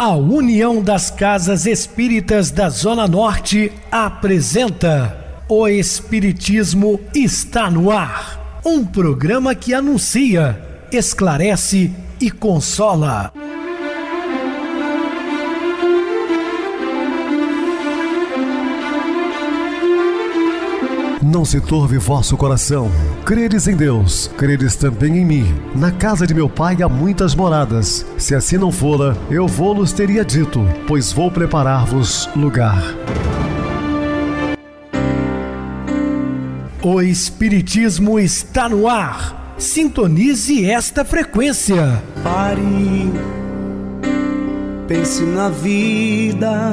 A União das Casas Espíritas da Zona Norte apresenta O Espiritismo está no ar. Um programa que anuncia, esclarece e consola. Não se turve vosso coração. Credes em Deus, credes também em mim. Na casa de meu pai há muitas moradas. Se assim não fora, eu vou-los teria dito, pois vou preparar-vos lugar. O Espiritismo está no ar. Sintonize esta frequência. Pare, pense na vida,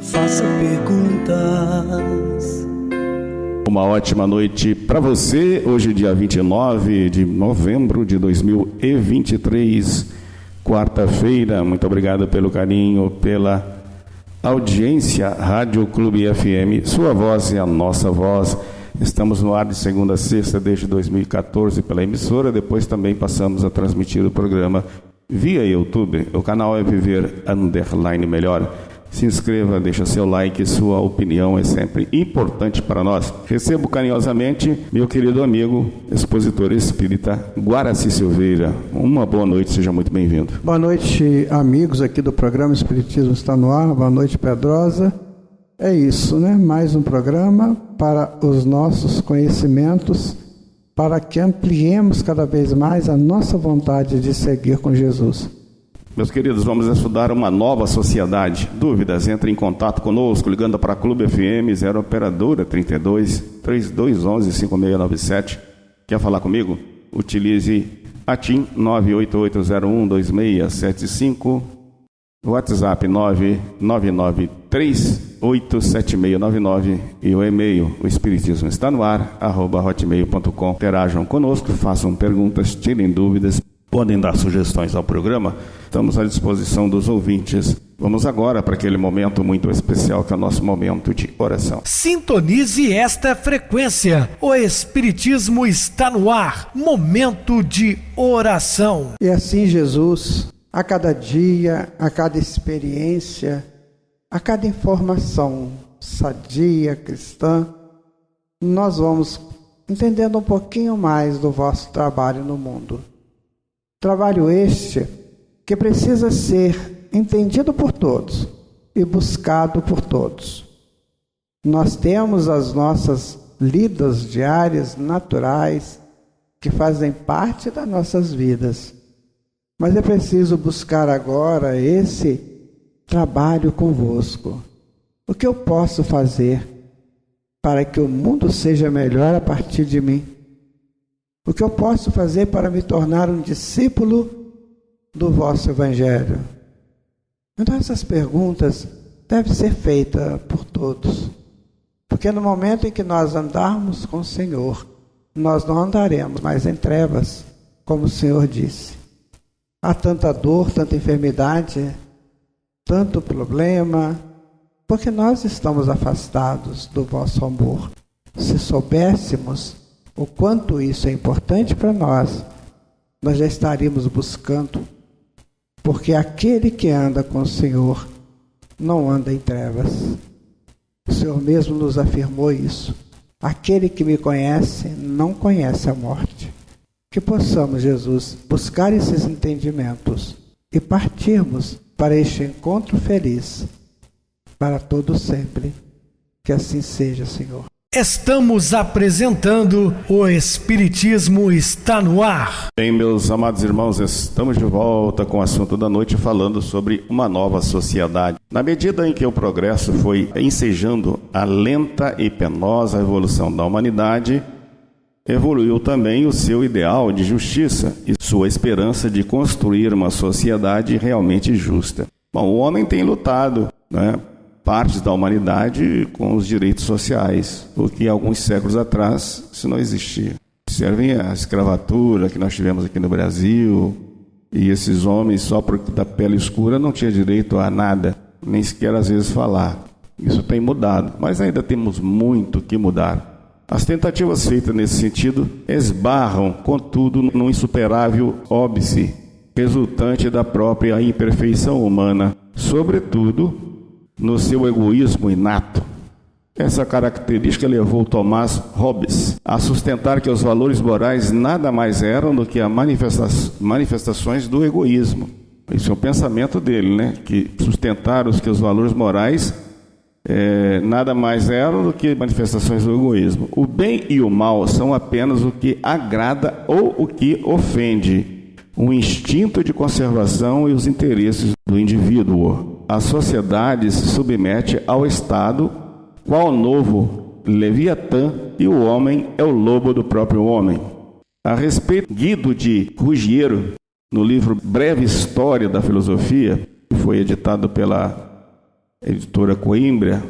faça perguntas. Uma ótima noite para você, hoje dia 29 de novembro de 2023, quarta-feira. Muito obrigado pelo carinho, pela audiência. Rádio Clube FM, sua voz é a nossa voz. Estamos no ar de segunda a sexta desde 2014 pela emissora, depois também passamos a transmitir o programa via YouTube. O canal é Viver _ Melhor. Se inscreva, deixa seu like, sua opinião é sempre importante para nós. Recebo carinhosamente meu querido amigo, expositor espírita Guaraci Silveira. Uma boa noite, seja muito bem-vindo. Boa noite, amigos aqui do programa Espiritismo está no ar. Boa noite, Pedrosa. É isso, né? Mais um programa para os nossos conhecimentos, para que ampliemos cada vez mais a nossa vontade de seguir com Jesus. Meus queridos, vamos estudar uma nova sociedade. Dúvidas? Entre em contato conosco, ligando para a Clube FM, 0 operadora 32 3211 5697. Quer falar comigo? Utilize a TIM 988012675, WhatsApp 999387699 e o e-mail, o espiritismo está no ar, @hotmail.com. Interajam conosco, façam perguntas, tirem dúvidas. Podem dar sugestões ao programa, estamos à disposição dos ouvintes. Vamos agora para aquele momento muito especial que é o nosso momento de oração. Sintonize esta frequência. O Espiritismo está no ar. Momento de oração. E assim, Jesus, a cada dia, a cada experiência, a cada informação sadia, cristã, nós vamos entendendo um pouquinho mais do vosso trabalho no mundo. Trabalho este que precisa ser entendido por todos e buscado por todos. Nós temos as nossas lidas diárias, naturais, que fazem parte das nossas vidas. Mas é preciso buscar agora esse trabalho convosco. O que eu posso fazer para que o mundo seja melhor a partir de mim? O que eu posso fazer para me tornar um discípulo do vosso Evangelho? Então essas perguntas devem ser feitas por todos. Porque no momento em que nós andarmos com o Senhor, nós não andaremos mais em trevas, como o Senhor disse. Há tanta dor, tanta enfermidade, tanto problema, porque nós estamos afastados do vosso amor. Se soubéssemos o quanto isso é importante para nós, nós já estaríamos buscando, porque aquele que anda com o Senhor não anda em trevas. O Senhor mesmo nos afirmou isso. Aquele que me conhece não conhece a morte. Que possamos, Jesus, buscar esses entendimentos e partirmos para este encontro feliz, para todo sempre. Que assim seja, Senhor. Estamos apresentando O Espiritismo está no ar. Bem, meus amados irmãos, estamos de volta com o assunto da noite, falando sobre uma nova sociedade. Na medida em que o progresso foi ensejando a lenta e penosa evolução da humanidade, evoluiu também o seu ideal de justiça e sua esperança de construir uma sociedade realmente justa. Bom, o homem tem lutado, partes da humanidade com os direitos sociais, o que alguns séculos atrás isso não existia. Observem a escravatura que nós tivemos aqui no Brasil, e esses homens só por da pele escura não tinham direito a nada, nem sequer às vezes falar. Isso tem mudado, mas ainda temos muito que mudar. As tentativas feitas nesse sentido esbarram, contudo, num insuperável óbice resultante da própria imperfeição humana, sobretudo no seu egoísmo inato. Essa característica levou Tomás Hobbes a sustentar que os valores morais nada mais eram do que as manifestações do egoísmo. Esse é o pensamento dele, né? Que sustentaram que os valores morais nada mais eram do que manifestações do egoísmo. O bem e o mal são apenas o que agrada ou o que ofende, o instinto de conservação e os interesses do indivíduo. A sociedade se submete ao Estado, qual novo Leviatã, e o homem é o lobo do próprio homem. A respeito, Guido de Ruggiero, no livro Breve História da Filosofia, que foi editado pela editora Coimbra,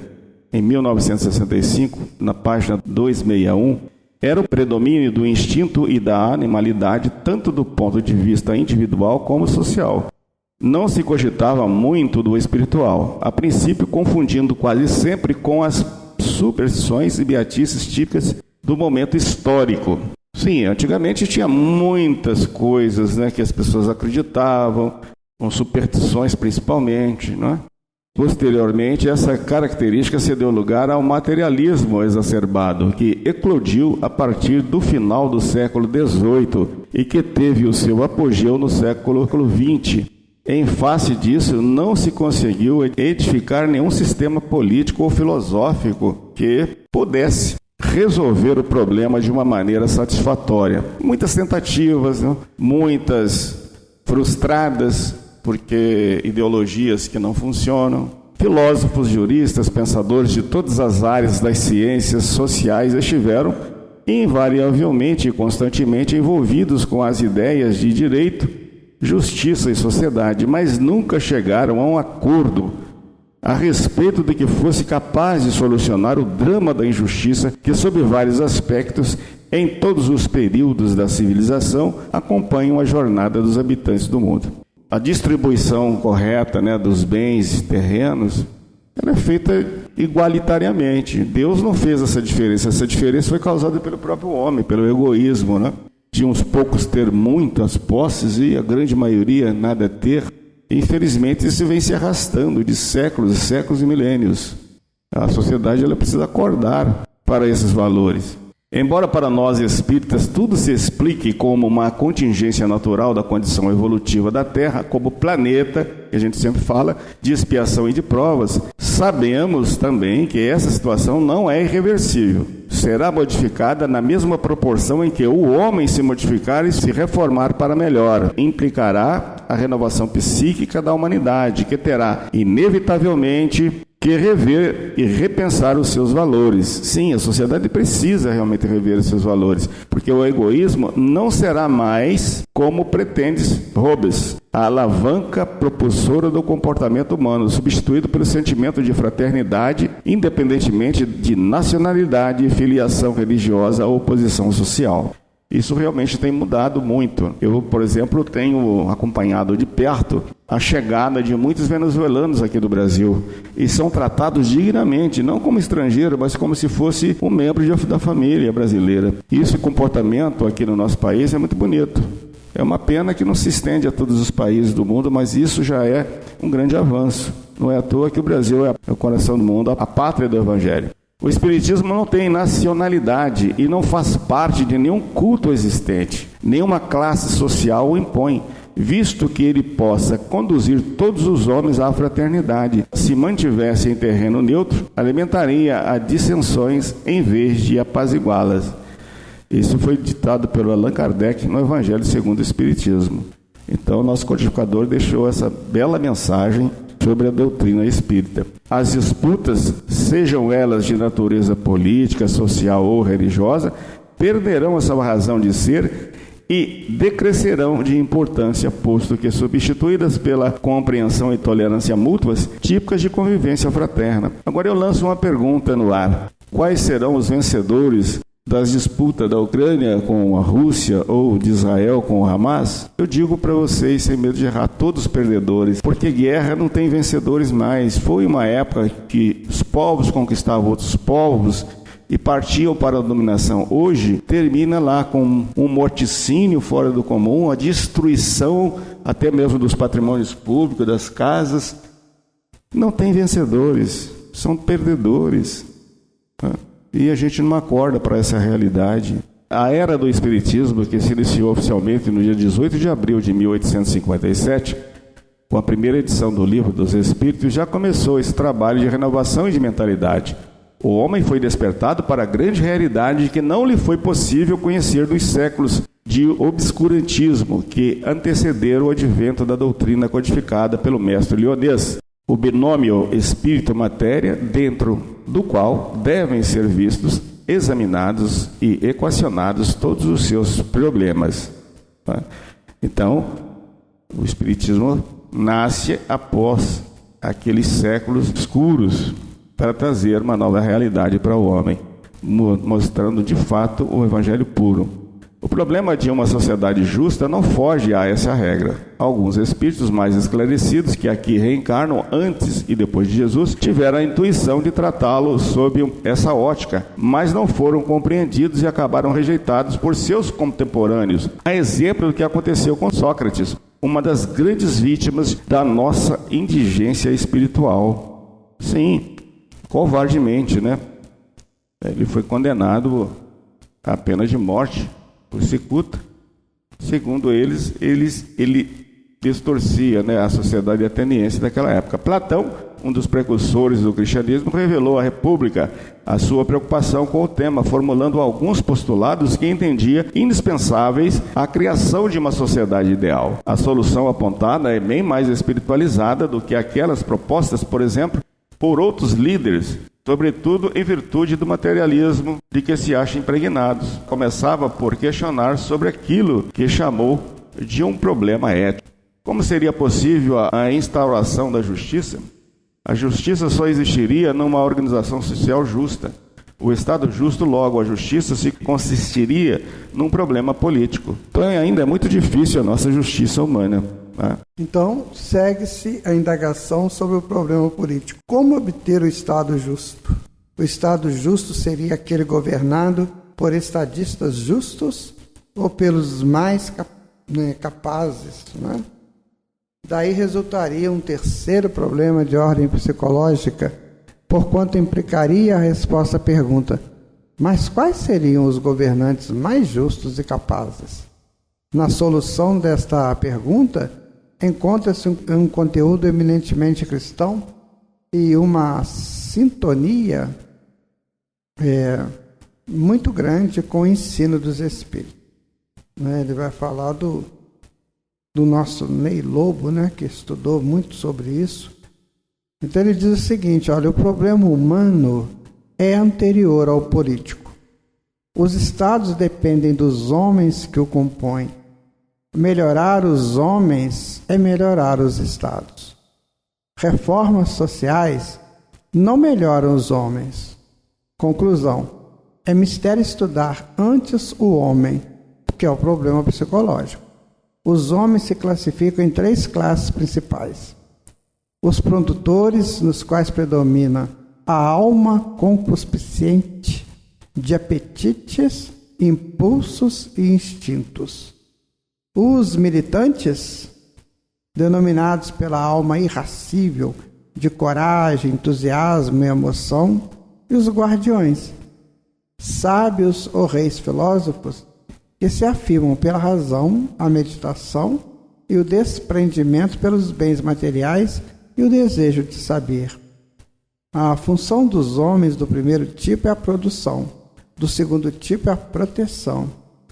em 1965, na página 261, era o predomínio do instinto e da animalidade, tanto do ponto de vista individual como social. Não se cogitava muito do espiritual, a princípio confundindo quase sempre com as superstições e beatices típicas do momento histórico. Sim, antigamente tinha muitas coisas, né, que as pessoas acreditavam, com superstições principalmente, não é? Posteriormente, essa característica se deu lugar ao materialismo exacerbado, que eclodiu a partir do final do século XVIII e que teve o seu apogeu no século XX. Em face disso, não se conseguiu edificar nenhum sistema político ou filosófico que pudesse resolver o problema de uma maneira satisfatória. Muitas tentativas, né? Muitas frustradas, porque ideologias que não funcionam. Filósofos, juristas, pensadores de todas as áreas das ciências sociais estiveram invariavelmente e constantemente envolvidos com as ideias de direito, justiça e sociedade, mas nunca chegaram a um acordo a respeito de que fosse capaz de solucionar o drama da injustiça que, sob vários aspectos, em todos os períodos da civilização, acompanham a jornada dos habitantes do mundo. A distribuição correta, né, dos bens terrenos, ela é feita igualitariamente. Deus não fez essa diferença foi causada pelo próprio homem, pelo egoísmo, né? De uns poucos ter muitas posses e a grande maioria nada ter. Infelizmente isso vem se arrastando de séculos e séculos e milênios. A sociedade ela precisa acordar para esses valores. Embora para nós espíritas tudo se explique como uma contingência natural da condição evolutiva da Terra, como planeta, que a gente sempre fala, de expiação e de provas, sabemos também que essa situação não é irreversível. Será modificada na mesma proporção em que o homem se modificar e se reformar para melhor. Implicará a renovação psíquica da humanidade, que terá inevitavelmente que rever e repensar os seus valores. Sim, a sociedade precisa realmente rever os seus valores, porque o egoísmo não será mais, como pretende Hobbes, a alavanca propulsora do comportamento humano, substituído pelo sentimento de fraternidade, independentemente de nacionalidade, filiação religiosa ou posição social. Isso realmente tem mudado muito. Eu, por exemplo, tenho acompanhado de perto a chegada de muitos venezuelanos aqui do Brasil e são tratados dignamente, não como estrangeiro, mas como se fosse um membro da família brasileira. E esse comportamento aqui no nosso país é muito bonito. É uma pena que não se estende a todos os países do mundo, mas isso já é um grande avanço. Não é à toa que o Brasil é o coração do mundo, a pátria do Evangelho. O Espiritismo não tem nacionalidade e não faz parte de nenhum culto existente, nenhuma classe social o impõe, visto que ele possa conduzir todos os homens à fraternidade. Se mantivesse em terreno neutro, alimentaria a dissensões em vez de apaziguá-las. Isso foi ditado pelo Allan Kardec no Evangelho segundo o Espiritismo. Então, nosso codificador deixou essa bela mensagem sobre a doutrina espírita. As disputas, sejam elas de natureza política, social ou religiosa, perderão a sua razão de ser e decrescerão de importância, posto que substituídas pela compreensão e tolerância mútuas, típicas de convivência fraterna. Agora eu lanço uma pergunta no ar. Quais serão os vencedores das disputas da Ucrânia com a Rússia ou de Israel com o Hamas? Eu digo para vocês, sem medo de errar, todos perdedores, porque guerra não tem vencedores mais. Foi uma época que os povos conquistavam outros povos e partiam para a dominação. Hoje termina lá com um morticínio fora do comum, a destruição até mesmo dos patrimônios públicos, das casas. Não tem vencedores, são perdedores. E a gente não acorda para essa realidade. A era do Espiritismo, que se iniciou oficialmente no dia 18 de abril de 1857, com a primeira edição do Livro dos Espíritos, já começou esse trabalho de renovação e de mentalidade. O homem foi despertado para a grande realidade que não lhe foi possível conhecer nos séculos de obscurantismo que antecederam o advento da doutrina codificada pelo mestre Lyonês. O binômio espírito-matéria, dentro do qual devem ser vistos, examinados e equacionados todos os seus problemas. Então, o Espiritismo nasce após aqueles séculos escuros para trazer uma nova realidade para o homem, mostrando de fato o Evangelho puro. O problema de uma sociedade justa não foge a essa regra. Alguns espíritos mais esclarecidos, que aqui reencarnam antes e depois de Jesus, tiveram a intuição de tratá-lo sob essa ótica, mas não foram compreendidos e acabaram rejeitados por seus contemporâneos. A exemplo do que aconteceu com Sócrates, uma das grandes vítimas da nossa indigência espiritual. Sim, covardemente, né? Ele foi condenado à pena de morte por cicuta. Segundo eles, ele distorcia, né, a sociedade ateniense daquela época. Platão, um dos precursores do cristianismo, revelou à República a sua preocupação com o tema, formulando alguns postulados que entendia indispensáveis à criação de uma sociedade ideal. A solução apontada é bem mais espiritualizada do que aquelas propostas, por exemplo, por outros líderes, sobretudo em virtude do materialismo de que se acham impregnados. Começava por questionar sobre aquilo que chamou de um problema ético. Como seria possível a instauração da justiça? A justiça só existiria numa organização social justa. O Estado justo, logo a justiça, se consistiria num problema político. Então ainda é muito difícil a nossa justiça humana. Então, segue-se a indagação sobre o problema político. Como obter o Estado justo? O Estado justo seria aquele governado por estadistas justos ou pelos mais capazes, né? Daí resultaria um terceiro problema de ordem psicológica, porquanto implicaria a resposta à pergunta: mas quais seriam os governantes mais justos e capazes? Na solução desta pergunta, encontra-se um conteúdo eminentemente cristão e uma sintonia muito grande com o ensino dos Espíritos. Ele vai falar do nosso Ney Lobo, que estudou muito sobre isso. Então ele diz o seguinte: olha, o problema humano é anterior ao político. Os estados dependem dos homens que o compõem. Melhorar os homens é melhorar os estados. Reformas sociais não melhoram os homens. Conclusão: é mistério estudar antes o homem, que é o problema psicológico. Os homens se classificam em 3 classes principais: os produtores, nos quais predomina a alma concupiscente de apetites, impulsos e instintos; os militantes, denominados pela alma irracível de coragem, entusiasmo e emoção; e os guardiões, sábios ou reis filósofos, que se afirmam pela razão, a meditação e o desprendimento pelos bens materiais e o desejo de saber. A função dos homens do primeiro tipo é a produção, do segundo tipo é a proteção,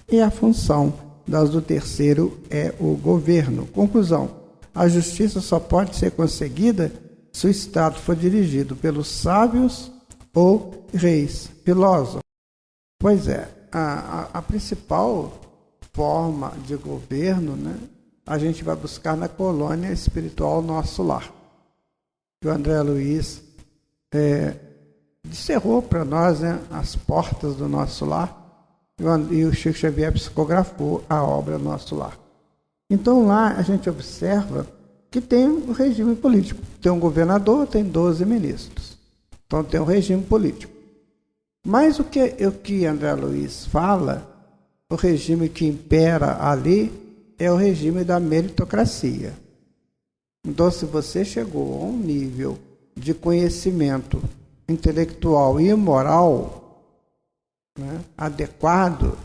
e a função das do terceiro é o governo. Conclusão: a justiça só pode ser conseguida se o Estado for dirigido pelos sábios ou reis filósofos. Pois é, a principal forma de governo, a gente vai buscar na colônia espiritual Nosso Lar, que o André Luiz descerrou para nós, as portas do Nosso Lar, e o Chico Xavier psicografou a obra Nosso Lar. Então lá a gente observa que tem um regime político. Tem um governador, tem 12 ministros. Então tem um regime político. Mas o que André Luiz fala, o regime que impera ali é o regime da meritocracia. Então, se você chegou a um nível de conhecimento intelectual e moral, né, adequado,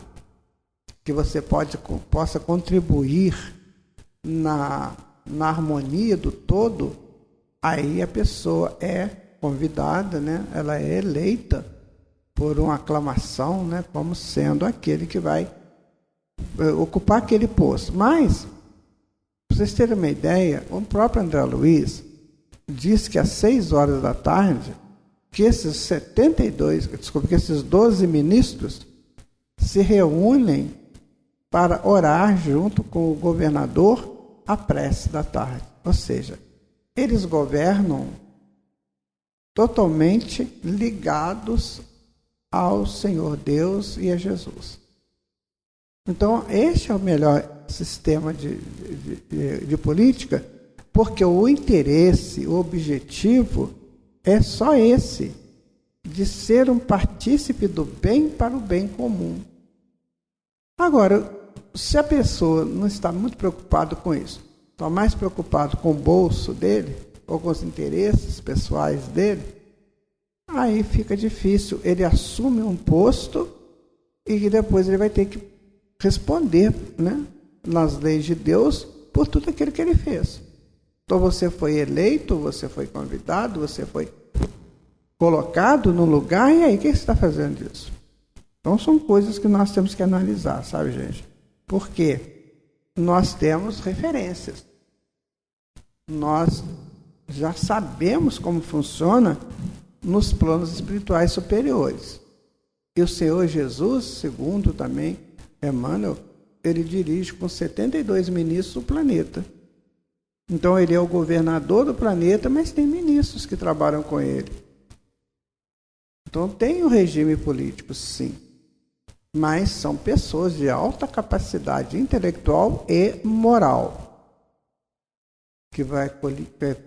que você possa contribuir na harmonia do todo, aí a pessoa é convidada, né, ela é eleita por uma aclamação, né, como sendo aquele que vai ocupar aquele posto. Mas, para vocês terem uma ideia, o próprio André Luiz diz que às 6 horas da tarde, que esses 12 ministros se reúnem para orar junto com o governador a prece da tarde. Ou seja, eles governam totalmente ligados ao Senhor Deus e a Jesus. Então, este é o melhor sistema de política, porque o interesse, o objetivo é só esse, de ser um partícipe do bem para o bem comum. Agora, se a pessoa não está muito preocupada com isso, está mais preocupado com o bolso dele, ou com os interesses pessoais dele, aí fica difícil. Ele assume um posto e depois ele vai ter que responder, né, nas leis de Deus por tudo aquilo que ele fez. Então você foi eleito, você foi convidado, você foi colocado no lugar, e aí o que você está fazendo disso? Então são coisas que nós temos que analisar, sabe, gente? Porque nós temos referências. Nós já sabemos como funciona nos planos espirituais superiores. E o Senhor Jesus, segundo também Emmanuel, ele dirige com 72 ministros o planeta. Então ele é o governador do planeta, mas tem ministros que trabalham com ele. Então tem um regime político, sim. Mas são pessoas de alta capacidade intelectual e moral, que vai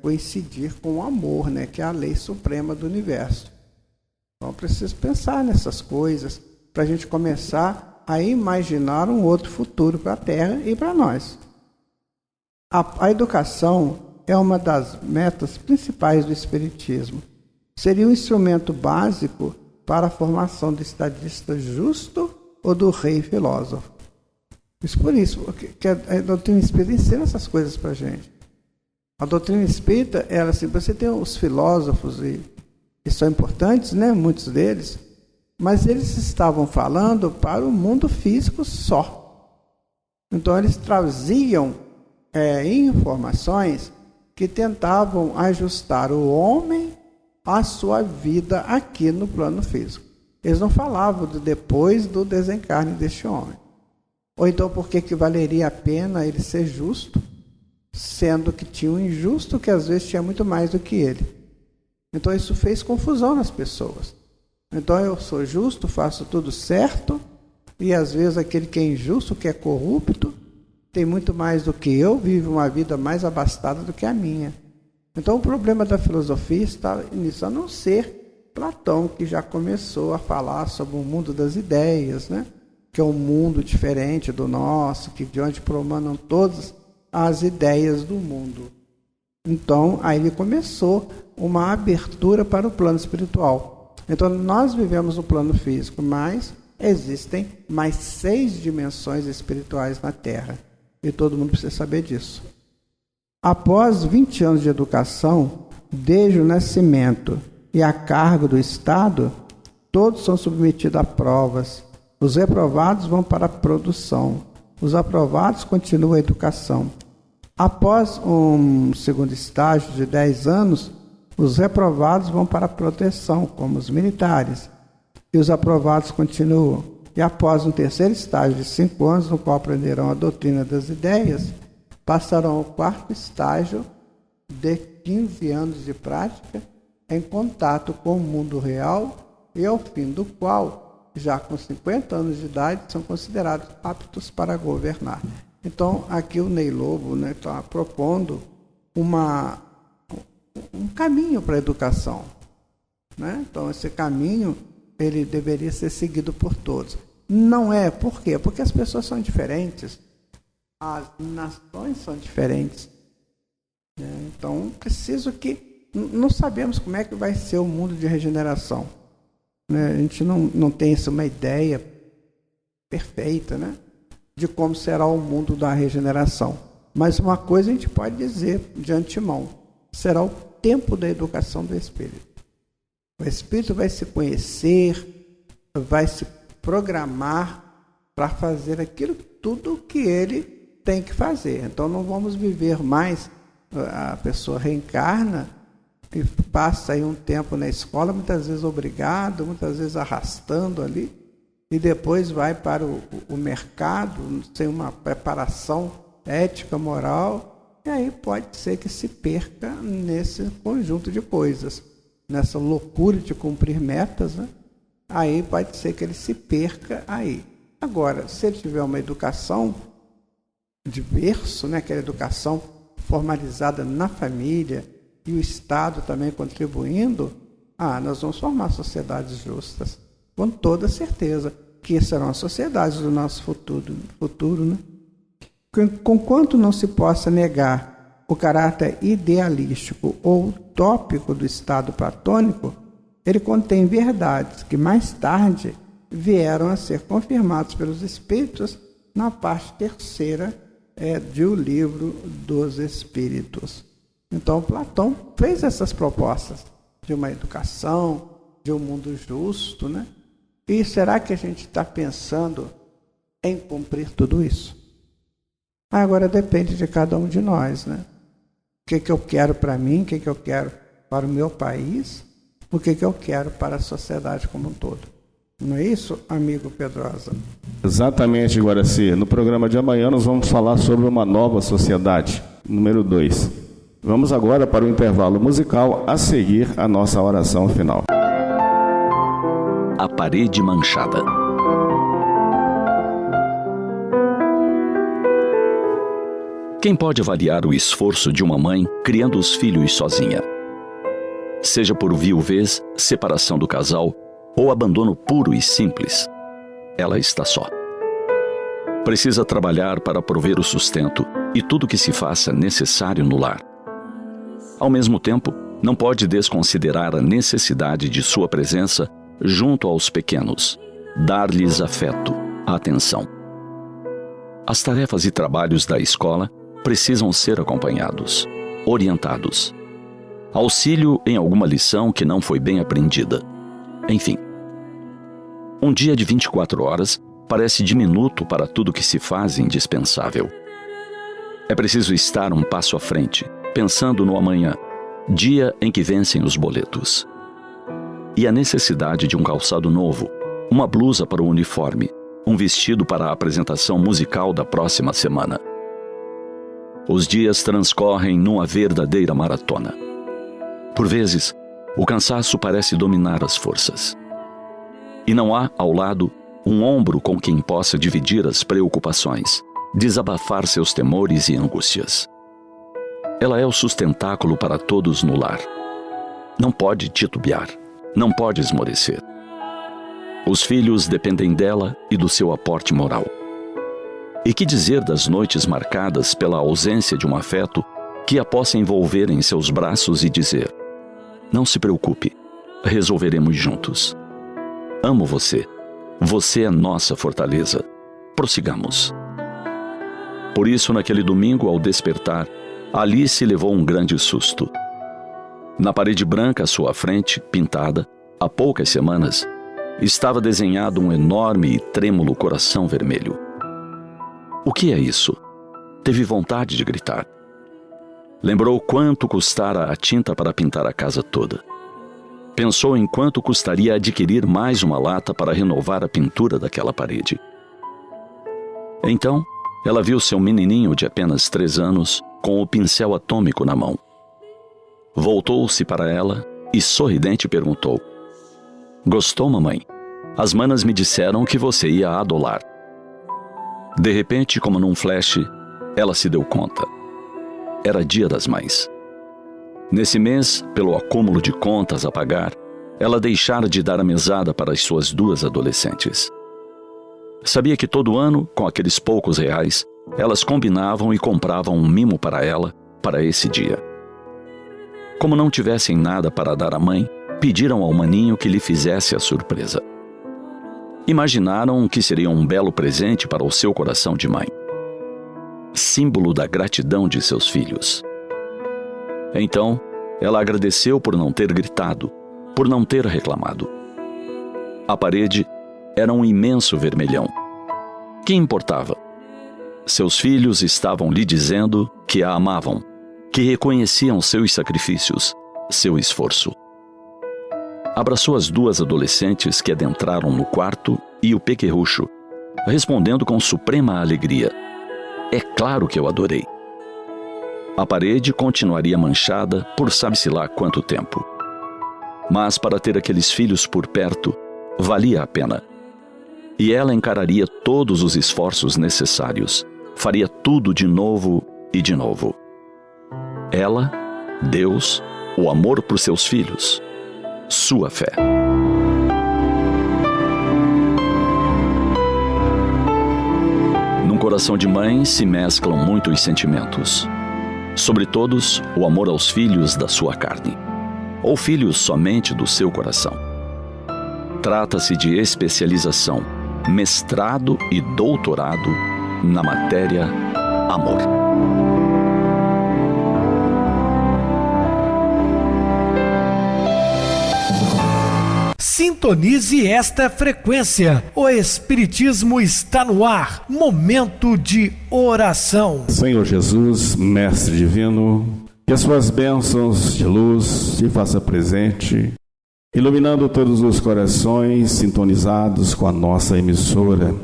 coincidir com o amor, né, que é a lei suprema do universo. Então, preciso pensar nessas coisas para a gente começar a imaginar um outro futuro para a Terra e para nós. A educação é uma das metas principais do Espiritismo. Seria um instrumento básico para a formação do estadista justo ou do rei filósofo. Isso por isso que a doutrina espírita ensina essas coisas para a gente. A doutrina espírita, ela assim, você tem os filósofos, e são importantes, né, muitos deles, mas eles estavam falando para o mundo físico só. Então eles traziam informações que tentavam ajustar o homem à sua vida aqui no plano físico. Eles não falavam do depois do desencarne deste homem. Ou então por que valeria a pena ele ser justo, sendo que tinha um injusto que às vezes tinha muito mais do que ele. Então isso fez confusão nas pessoas. Então eu sou justo, faço tudo certo, e às vezes aquele que é injusto, que é corrupto, tem muito mais do que eu, vive uma vida mais abastada do que a minha. Então o problema da filosofia está nisso, a não ser Platão, que já começou a falar sobre o mundo das ideias, né? Que é um mundo diferente do nosso, que de onde promanam todas as ideias do mundo. Então, aí ele começou uma abertura para o plano espiritual. Então, nós vivemos no plano físico, mas existem mais 6 dimensões espirituais na Terra. E todo mundo precisa saber disso. Após 20 anos de educação, desde o nascimento e a cargo do Estado, todos são submetidos a provas. Os reprovados vão para a produção. Os aprovados continuam a educação. Após um segundo estágio de 10 anos, os reprovados vão para a proteção, como os militares, e os aprovados continuam. E após um terceiro estágio de 5 anos, no qual aprenderão a doutrina das ideias, passarão ao 4º estágio de 15 anos de prática em contato com o mundo real, e ao fim do qual, já com 50 anos de idade, são considerados aptos para governar. Então, aqui o Ney Lobo, né, está propondo um caminho para a educação, né? Então, esse caminho ele deveria ser seguido por todos. Não é, por quê? Porque as pessoas são diferentes, as nações são diferentes. Então, preciso que... Não sabemos como é que vai ser o mundo de regeneração. A gente não tem uma ideia perfeita, de como será o mundo da regeneração. Mas uma coisa a gente pode dizer de antemão: será o tempo da educação do Espírito. O Espírito vai se conhecer, vai se programar para fazer tudo que ele tem que fazer. Então não vamos viver mais, a pessoa reencarna e passa aí um tempo na escola, muitas vezes obrigado, muitas vezes arrastando ali, e depois vai para o mercado sem uma preparação ética, moral, e aí pode ser que se perca nesse conjunto de coisas, nessa loucura de cumprir metas, aí pode ser que ele se perca aí. Agora, se ele tiver uma educação de berço, aquela educação formalizada na família, e o Estado também contribuindo, nós vamos formar sociedades justas, com toda certeza, que serão as sociedades do nosso futuro, Conquanto não se possa negar o caráter idealístico ou utópico do Estado platônico, ele contém verdades que mais tarde vieram a ser confirmadas pelos Espíritos na parte terceira do Livro dos Espíritos. Então, Platão fez essas propostas de uma educação, de um mundo justo, E será que a gente está pensando em cumprir tudo isso? Agora depende de cada um de nós, O que eu quero para mim, o que eu quero para o meu país, o que eu quero para a sociedade como um todo. Não é isso, amigo Pedrosa? Exatamente, Guaraci. No programa de amanhã nós vamos falar sobre uma nova sociedade, número 2. Vamos agora para o intervalo musical, a seguir a nossa oração final. A parede manchada. Quem pode avaliar o esforço de uma mãe criando os filhos sozinha? Seja por viuvez, separação do casal ou abandono puro e simples, ela está só. Precisa trabalhar para prover o sustento e tudo que se faça necessário no lar. Ao mesmo tempo, não pode desconsiderar a necessidade de sua presença junto aos pequenos, dar-lhes afeto, atenção. As tarefas e trabalhos da escola precisam ser acompanhados, orientados. Auxílio em alguma lição que não foi bem aprendida. Enfim. Um dia de 24 horas parece diminuto para tudo que se faz indispensável. É preciso estar um passo à frente, pensando no amanhã, dia em que vencem os boletos. E a necessidade de um calçado novo, uma blusa para o uniforme, um vestido para a apresentação musical da próxima semana. Os dias transcorrem numa verdadeira maratona. Por vezes, o cansaço parece dominar as forças. E não há, ao lado, um ombro com quem possa dividir as preocupações, desabafar seus temores e angústias. Ela é o sustentáculo para todos no lar. Não pode titubear, não pode esmorecer. Os filhos dependem dela e do seu aporte moral. E que dizer das noites marcadas pela ausência de um afeto que a possa envolver em seus braços e dizer: não se preocupe, resolveremos juntos. Amo você, você é nossa fortaleza, prossigamos. Por isso, naquele domingo, ao despertar, Alice levou um grande susto. Na parede branca à sua frente, pintada, há poucas semanas, estava desenhado um enorme e trêmulo coração vermelho. O que é isso? Teve vontade de gritar. Lembrou quanto custara a tinta para pintar a casa toda. Pensou em quanto custaria adquirir mais uma lata para renovar a pintura daquela parede. Então, ela viu seu menininho de apenas 3 anos com o pincel atômico na mão. Voltou-se para ela e, sorridente, perguntou: gostou, mamãe? As manas me disseram que você ia adolar. De repente, como num flash, ela se deu conta. Era Dia das Mães. Nesse mês, pelo acúmulo de contas a pagar, ela deixara de dar a mesada para as suas 2 adolescentes. Sabia que todo ano, com aqueles poucos reais, elas combinavam e compravam um mimo para ela, para esse dia. Como não tivessem nada para dar à mãe, pediram ao maninho que lhe fizesse a surpresa. Imaginaram que seria um belo presente para o seu coração de mãe, símbolo da gratidão de seus filhos. Então, ela agradeceu por não ter gritado, por não ter reclamado. A parede era um imenso vermelhão. Que importava? Seus filhos estavam lhe dizendo que a amavam, que reconheciam seus sacrifícios, seu esforço. Abraçou as 2 adolescentes que adentraram no quarto e o pequerrucho, respondendo com suprema alegria: "É claro que eu adorei." A parede continuaria manchada por sabe-se lá quanto tempo. Mas para ter aqueles filhos por perto, valia a pena. E ela encararia todos os esforços necessários, faria tudo de novo e de novo. Ela, Deus, o amor por seus filhos, sua fé. Num coração de mãe se mesclam muitos sentimentos. Sobre todos, o amor aos filhos da sua carne, ou filhos somente do seu coração. Trata-se de especialização, mestrado e doutorado na matéria amor. Sintonize esta frequência. O Espiritismo está no ar. Momento de oração. Senhor Jesus, Mestre Divino, que as suas bênçãos de luz se faça presente, iluminando todos os corações sintonizados com a nossa emissora,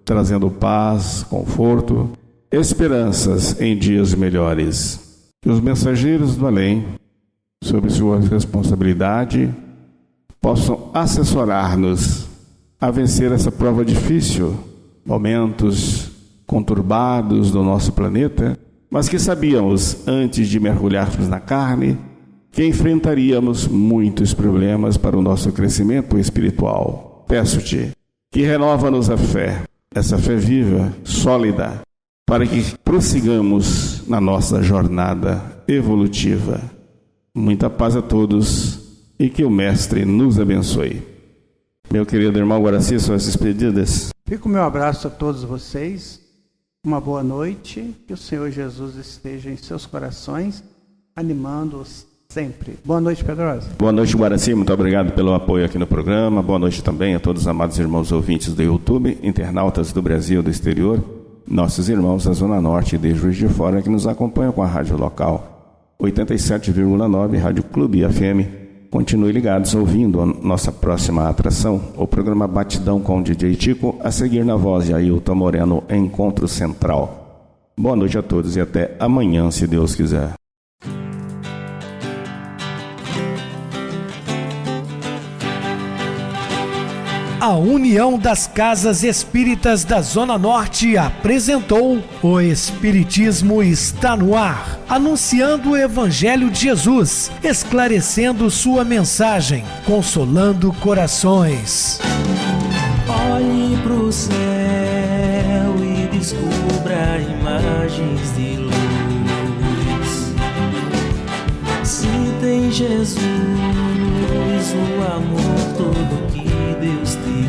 trazendo paz, conforto, esperanças em dias melhores. Que os mensageiros do além, sob sua responsabilidade, possam assessorar-nos a vencer essa prova difícil, momentos conturbados do nosso planeta, mas que sabíamos, antes de mergulharmos na carne, que enfrentaríamos muitos problemas para o nosso crescimento espiritual. Peço-te que renova-nos a fé, essa fé viva, sólida, para que prossigamos na nossa jornada evolutiva. Muita paz a todos e que o Mestre nos abençoe. Meu querido irmão Guaraci, suas despedidas. Fico o meu abraço a todos vocês. Uma boa noite. Que o Senhor Jesus esteja em seus corações, animando-os sempre. Boa noite, Pedrosa. Boa noite, Guaraci. Muito obrigado pelo apoio aqui no programa. Boa noite também a todos os amados irmãos ouvintes do YouTube, internautas do Brasil e do exterior, nossos irmãos da Zona Norte e de Juiz de Fora que nos acompanham com a rádio local 87,9 Rádio Clube FM. Continue ligados ouvindo a nossa próxima atração, o programa Batidão com o DJ Tico, a seguir na voz de Ailton Moreno, Encontro Central. Boa noite a todos e até amanhã, se Deus quiser. A União das Casas Espíritas da Zona Norte apresentou O Espiritismo está no ar, anunciando o Evangelho de Jesus, esclarecendo sua mensagem, consolando corações. Olhe pro céu e descubra imagens de luz. Se tem Jesus, o amor todo que Deus te deu.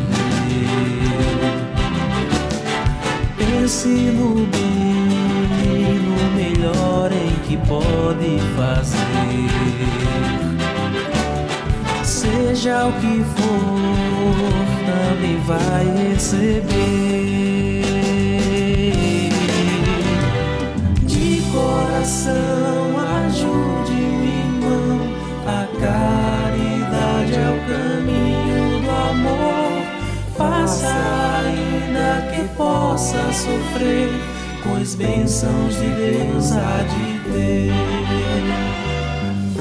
Pense no bem, no melhor em que pode fazer. Seja o que for, também vai receber. De coração, ajude o irmão, a caridade é o caminho do amor. Faça ainda que possa sofrer, pois bênçãos de Deus há de ter.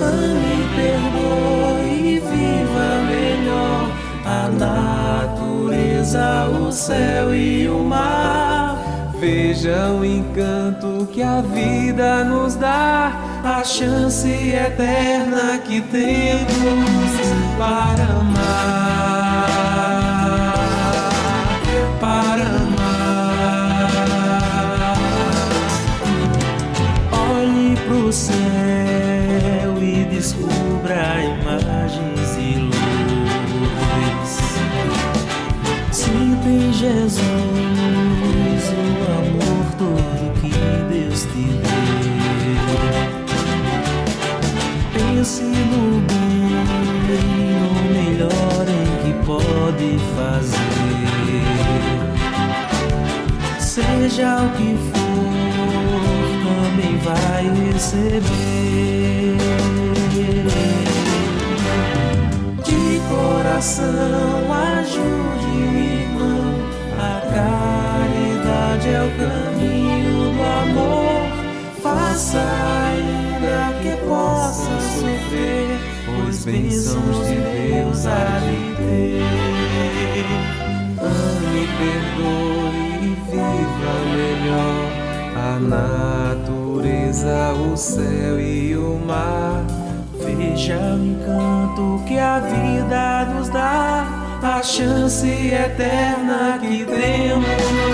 Ame, perdoe e viva melhor a natureza, o céu e o mar. Veja o encanto que a vida nos dá. a chance eterna que temos para amar, para amar. Olhe pro céu e descubra imagens e luz. Sinta em Jesus o amor todo que Deus te deu. Pense no bem, no melhor em que pode fazer. Seja o que for, também vai receber. De coração ajude o irmão, a caridade é o caminho do amor. Faça ainda que possa sofrer, pois bênçãos de Deus há de ter. Ame, perdoe e viva melhor a natureza, o céu e o mar. Veja o encanto que a vida nos dá, a chance eterna que temos